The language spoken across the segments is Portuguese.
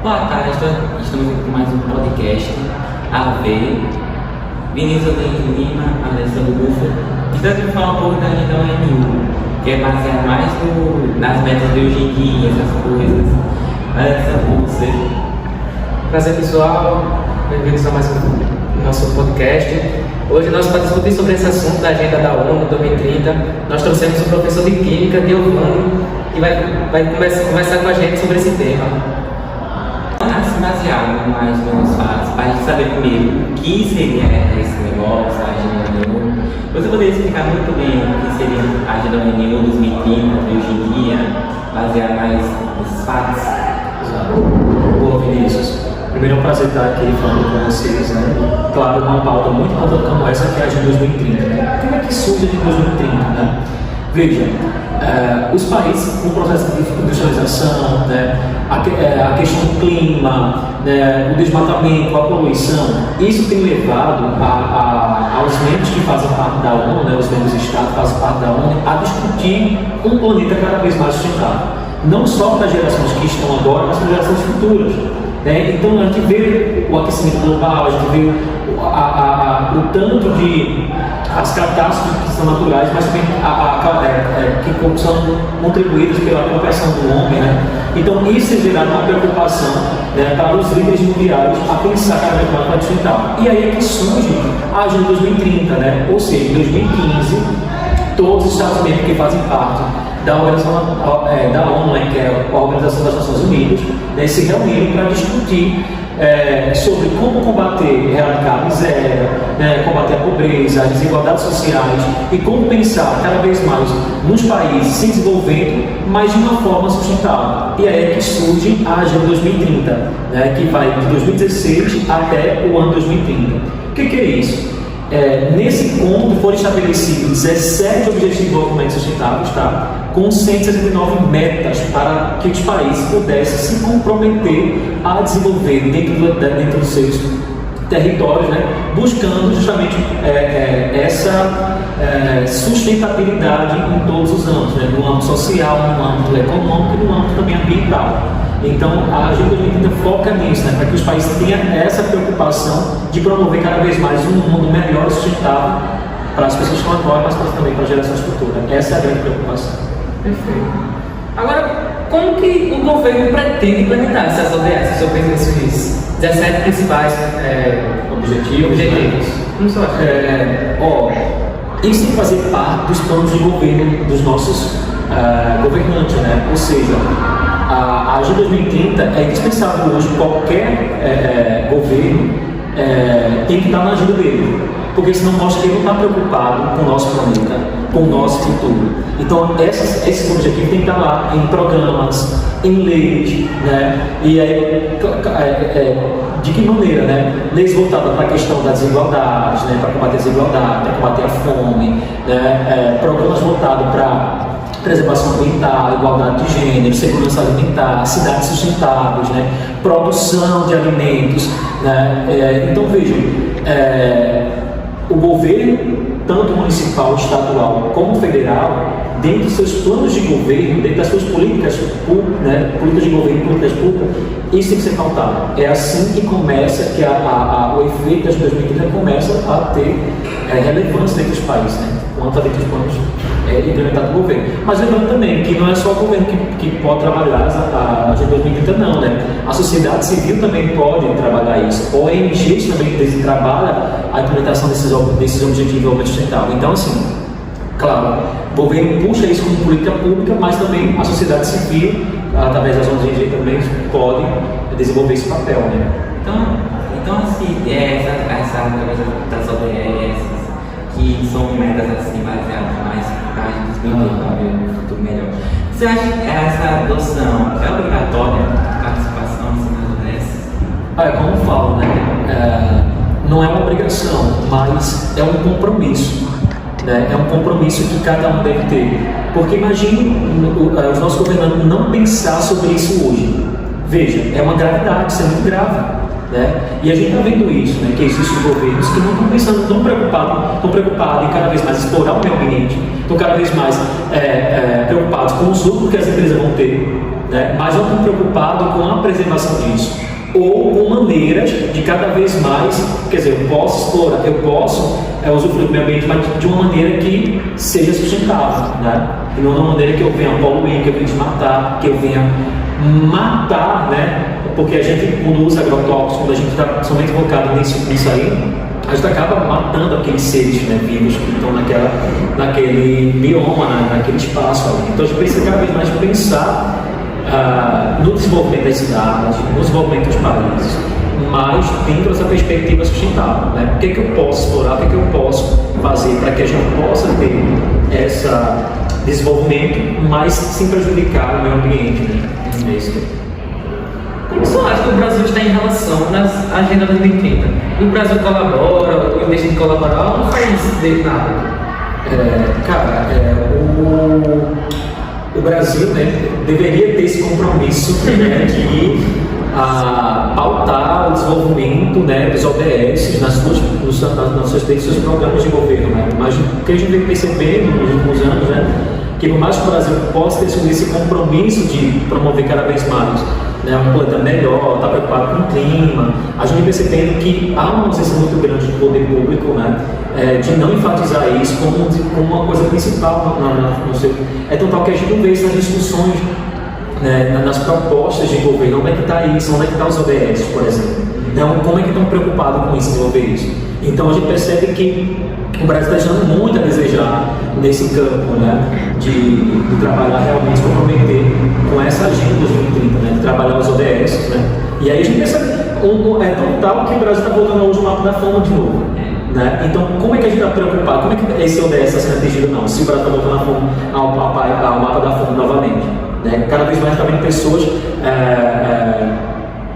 Boa tarde, estamos aqui com mais um podcast AV. Vinícius Lima, Alessandro Bufa. Então, eu vou falar um pouco da agenda ONU, que é baseada mais nas metas de hoje em dia, essas coisas. Alessandro, você. Prazer, pessoal. Bem-vindos a mais um nosso podcast. Hoje nós vamos discutir sobre esse assunto da agenda da ONU 2030. Nós trouxemos o professor de Química, Giovanni, que vai conversar com a gente sobre esse tema. Assim, baseado mais ou menos fácil, para a gente saber primeiro o que seria esse negócio, a agenda ONU. Você poderia explicar muito bem o que seria a agenda ONU 2030 de hoje em dia, baseado mais nos fatos? Boa, Vinícius. Primeiro é um prazer estar aqui falando com vocês, né? Claro, uma pauta muito importante como essa, que é a Agenda 2030, né? Como é que surge a Agenda 2030, né? Veja, os países com o processo de industrialização, né? A questão do clima, né? O desmatamento, a poluição, isso tem levado aos membros que fazem parte da ONU, né? Os membros do Estado que fazem parte da ONU, a discutir um planeta cada vez mais sustentável. Não só para as gerações que estão agora, mas para as gerações futuras. Então a gente vê o aquecimento global, a gente vê o tanto de as catástrofes que são naturais, mas também que são contribuídas pela pressão do homem, né? Então isso tem gerado uma preocupação, né, para os líderes mundiais a pensar cada vez mais para sustentável. E aí é que surge a Agenda 2030, né? Ou seja, em 2015, todos os Estados membros que fazem parte da organização da ONU, né, que é a Organização das Nações Unidas, né, se reuniram para discutir sobre como combater, erradicar a miséria, né, combater a pobreza, as desigualdades sociais e como pensar cada vez mais nos países se desenvolvendo, mas de uma forma sustentável. E aí é que surge a Agenda 2030, né, que vai de 2016 até o ano 2030. O que é isso? Nesse encontro foram estabelecidos 17 Objetivos de Desenvolvimento Sustentáveis, tá? Com 169 metas para que os países pudessem se comprometer a desenvolver dentro dos seus territórios, né? Buscando justamente essa sustentabilidade em todos os âmbitos, né? No âmbito social, no âmbito econômico e no âmbito também ambiental. Então, a Agenda 2030 foca nisso, né, para que os países tenham essa preocupação de promover cada vez mais um mundo melhor e sustentável para as pessoas que estão agora, mas também para as gerações futuras. Essa é a grande preocupação. Perfeito. Agora, como que o governo pretende implementar essas ODS, esses 17 principais objetivos? Como você acha? Isso tem que fazer parte dos planos de governo dos nossos governantes, né? Ou seja, a Agenda 2030 é indispensável hoje. Qualquer governo tem que estar na agenda dele, porque senão mostra que ele não está preocupado com o nosso planeta, com o nosso futuro. Então, esse objetivo tem que estar lá em programas, em leis, né? E aí, de que maneira, né? Leis voltadas para a questão das desigualdades, né? Para combater a desigualdade, para combater a fome, né? Programas voltados para preservação ambiental, igualdade de gênero, segurança alimentar, cidades sustentáveis, né? Produção de alimentos, né? Então vejam, o governo, tanto municipal, estadual como federal, dentro dos seus planos de governo, dentro das suas políticas públicas, né? Políticas de governo, políticas públicas, isso tem que ser pautado. É assim que começa, que o efeito das 2030 começa a ter relevância dentro dos países, né? Quanto a dentro dos planos implementados do governo. Mas lembrando também que não é só o governo que pode trabalhar a Agenda 2030, não, né? A sociedade civil também pode trabalhar isso. ONGs também trabalham a implementação desses objetivos de desenvolvimento sustentável. Então, assim, claro, o governo puxa isso como política pública, mas também a sociedade civil, através das ONGs, também pode desenvolver esse papel, né? Então assim, essa através das ODS, que são metas assim baseadas mais para a gente ver um futuro melhor. Você acha que essa adoção é obrigatória, a participação assim, nas ODS? Como eu falo, né? Não é uma obrigação, mas é um compromisso. Né? É um compromisso que cada um deve ter. Porque imagine os nossos governantes não pensar sobre isso hoje. Veja, é uma gravidade, isso é muito grave. né? E a gente está vendo isso, né? Que existem governos que não estão pensando, estão preocupados em cada vez mais explorar o meio ambiente, estão cada vez mais preocupados com os lucros que as empresas vão ter, né? Mas não estão preocupados com a preservação disso, ou com maneiras de cada vez mais, quer dizer, eu posso explorar, eu posso usufruir do meio ambiente, mas de uma maneira que seja sustentável, né? E não de uma maneira que eu venha poluir, que eu venha desmatar, que eu venha matar, né? Porque a gente, quando usa agrotóxicos, quando a gente está somente focado nisso aí, a gente acaba matando aqueles seres, né, vivos que estão naquele bioma, né, naquele espaço ali. Então a gente precisa cada vez mais pensar no desenvolvimento das cidades, no desenvolvimento dos países, mas dentro dessa perspectiva sustentável, né? O que é que eu posso explorar, o que é que eu posso fazer para que a gente possa ter esse desenvolvimento, mas sem prejudicar o meio ambiente, né? Como você acha que o Brasil está em relação nas Agenda 2030? O Brasil colabora, ou deixa de colaborar, ou não faz nada? O Brasil, né, deveria ter esse compromisso, né, de pautar o desenvolvimento, né, dos ODS nas seus programas de governo, né? Mas o que a gente vem percebendo nos últimos anos, né, que por mais que o Brasil possa ter esse compromisso de promover cada vez mais, né, um planeta melhor, estar preocupado com o clima, a gente percebendo que há uma ausência muito grande do poder público, né, de não enfatizar isso como uma coisa principal no seu. É tão tal que a gente não vê isso nas discussões, né, nas propostas de governo. Onde é que está isso? Onde é que está os ODS, por exemplo? Então, como é que estão preocupados com isso, desenvolver isso? Então a gente percebe que o Brasil está deixando muito a desejar nesse campo, né, de trabalhar realmente, se comprometer com essa agenda 2030, né, de trabalhar os ODS, né. E aí a gente percebe, é tão tal que o Brasil está voltando hoje o mapa da fome de novo, né. Então, como é que a gente está preocupado? Como é que esse ODS está sendo atingido? Não, se o Brasil está voltando ao mapa da fome novamente, né. Cada vez mais também pessoas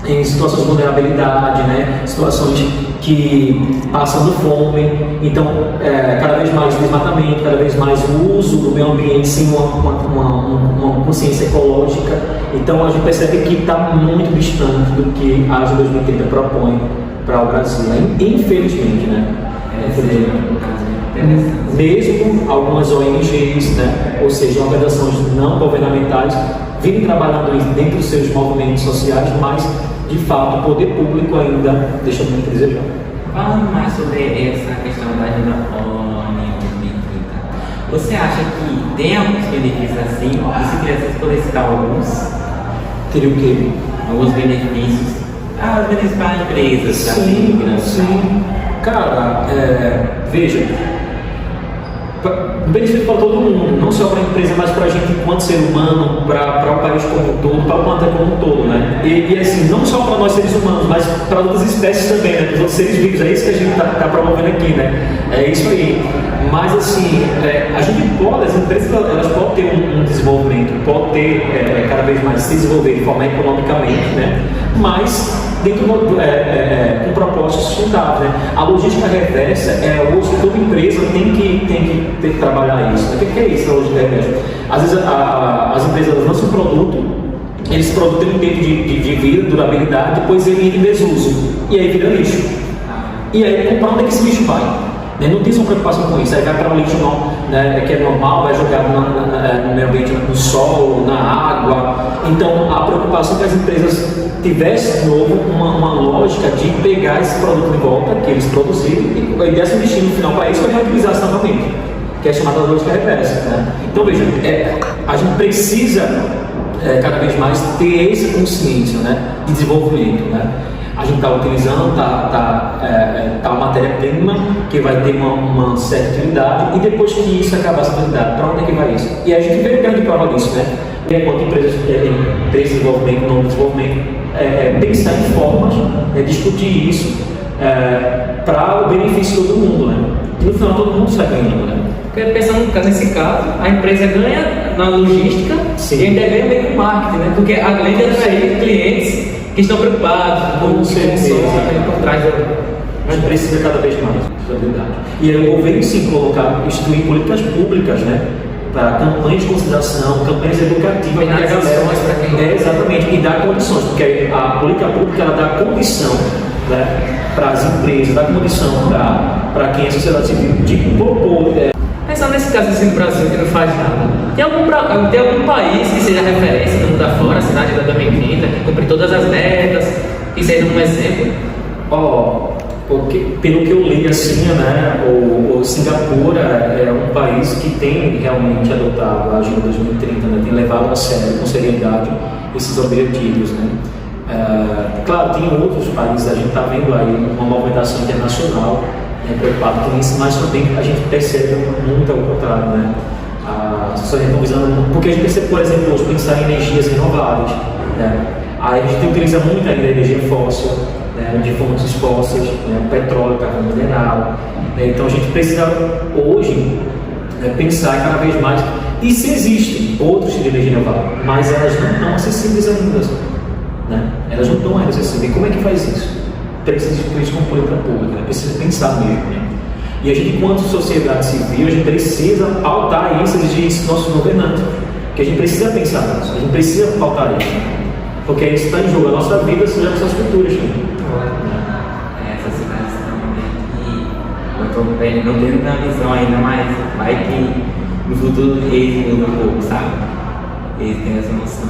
em situações de vulnerabilidade, né, situações que passam fome, então cada vez mais desmatamento, cada vez mais o uso do meio ambiente sem uma consciência ecológica. Então a gente percebe que está muito distante do que a Agenda 2030 propõe para o Brasil, infelizmente, né? Mesmo algumas ONGs, né, ou seja, organizações não governamentais, vêm trabalhando isso dentro dos seus movimentos sociais, mas de fato o poder público ainda deixa muito a desejar. Falando mais sobre essa questão da Agenda ONU 2030, você acha que tem alguns benefícios assim? E se quisesse poder citar alguns? Teria o quê? Alguns benefícios? Os benefícios para empresas, sim. Cara, veja, benefício para todo mundo, não só para a empresa, mas para a gente enquanto ser humano, para o país como um todo, para o planeta como um todo, né? E assim, não só para nós seres humanos, mas para outras espécies também, né? Para os outros seres vivos, é isso que a gente está promovendo aqui, né? É isso aí. Mas assim, a gente pode, as empresas elas podem ter um desenvolvimento, podem ter cada vez mais se desenvolver de forma economicamente, né? Mas dentro com propostas sustentáveis, né? A logística reversa hoje toda empresa tem que trabalhar isso. O que é isso, a logística reversa? Às vezes as empresas lançam um produto, esse produto tem um tempo de vida, durabilidade, depois ele entra em desuso e aí vira lixo. E aí, para onde é que esse lixo vai? Não tem sua preocupação com isso, aí vai para um lixo que é normal, vai jogado no meio ambiente, no sol, na água. Então a preocupação é que as empresas tivessem de novo uma lógica de pegar esse produto de volta que eles produziram e desse um destino final para isso e reutilizar novamente, que é chamada lógica reversa, né? Então veja, a gente precisa cada vez mais ter essa consciência, né, de desenvolvimento, né? A gente está utilizando uma matéria-prima que vai ter uma certa utilidade e depois que isso acabar essa utilidade, para onde é que vai isso? E a gente vê grande prova disso, né? Enquanto empresas de desenvolvimento, não desenvolvimento, pensar em formas, discutir isso para o benefício de todo mundo, né? E no final todo mundo está ganhando, né? Porque pensando nesse caso, a empresa ganha na logística. Sim. E ainda ganha bem com marketing, né? Porque além de atrair clientes que estão preocupados com o que funciona por trás a gente precisa cada vez mais de estabilidade. E aí o governo sim instituir políticas públicas, né, para campanhas de conscientização, campanhas educativas, Dar ações para quem exatamente, e dar condições, porque a política pública ela dá condição, né, para as empresas, dá condição para quem é sociedade civil de propor. Pensando nesse caso assim do Brasil que não faz nada, tem algum país que seja referência no mundo afora, assim, na Agenda 2030, que cumpre todas as metas, que seja um exemplo? Porque, pelo que eu li assim, né, o Singapura é um país que tem realmente adotado a Agenda 2030, né, tem levado a sério, com seriedade, esses objetivos, né. Claro, tem outros países, a gente está vendo aí uma movimentação internacional, né, preocupado com isso, mas também a gente percebe muito ao contrário, né. As pessoas estão visando, porque a gente percebe, por exemplo, hoje pensar em energias renováveis, né. Aí a gente utiliza muito ainda a energia fóssil, né, de fontes fósseis, né, petróleo, carvão mineral. Então a gente precisa hoje, né, pensar cada vez mais. E se existem outros tipos de energia renovável, mas elas não estão acessíveis ainda, né? Elas não estão ainda acessíveis. E como é que faz isso? Precisa de isso como política pública, né? Precisa pensar mesmo, né? E a gente, enquanto sociedade civil, a gente precisa pautar isso, exigir isso dos nossos governantes. Que a gente precisa pensar nisso, a gente precisa pautar isso. Porque isso está em jogo a nossa vida, seja as nossas futuras. Essa cidade também, eu estou não tendo uma visão ainda, mas vai que no futuro eles mudam um pouco, sabe? Eles têm essa noção.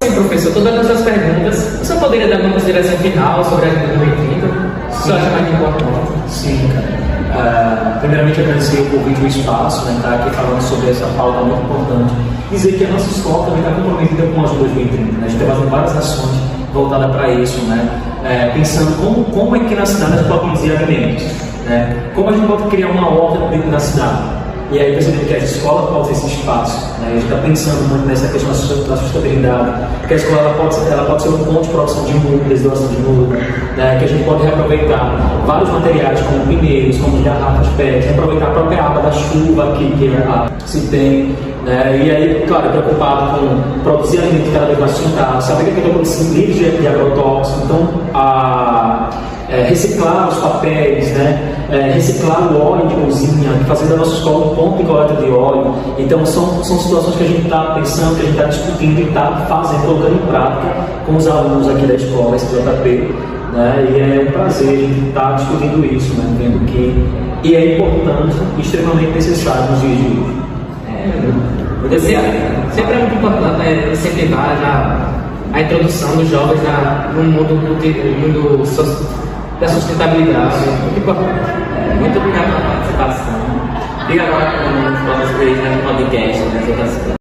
Sim, professor, todas as perguntas, você poderia dar uma consideração final sobre a Agenda 2030? Você acha mais importante? Sim, cara. Primeiramente, agradecer o convite do espaço, né, estar aqui falando sobre essa pauta muito importante. Dizer que a nossa escola também está comprometida com a Agenda 2030. Né? A gente está fazendo várias ações voltadas para isso, né? Pensando como é que na cidade a gente pode produzir alimentos, né? Como a gente pode criar uma horta dentro da cidade. E aí percebendo que as escolas podem ser esse espaço, né? A gente está pensando muito nessa questão da sustentabilidade, que a escola ela pode ser um ponto de produção de mudas, doação de muda, né? Que a gente pode reaproveitar vários materiais como pneus, como garrafas PET, reaproveitar a própria água da chuva que se tem, né? E aí, claro, preocupado com produzir alimento cada vez mais sustentável, saber que eu estou produzindo livres de agrotóxicos, então reciclar os papéis, né? Reciclar o óleo de cozinha, fazer da nossa escola um ponto de coleta de óleo. Então são situações que a gente está pensando, que a gente está discutindo e está fazendo, colocando em prática com os alunos aqui da escola, SJP, né? E é um prazer a gente estar discutindo isso, né? Vendo que é importante e extremamente necessário nos dias de hoje. Sempre é muito importante incentivar a introdução dos jovens no mundo da sustentabilidade. Muito obrigado pela participação. Fica agora com os nossos três no podcast, nas outras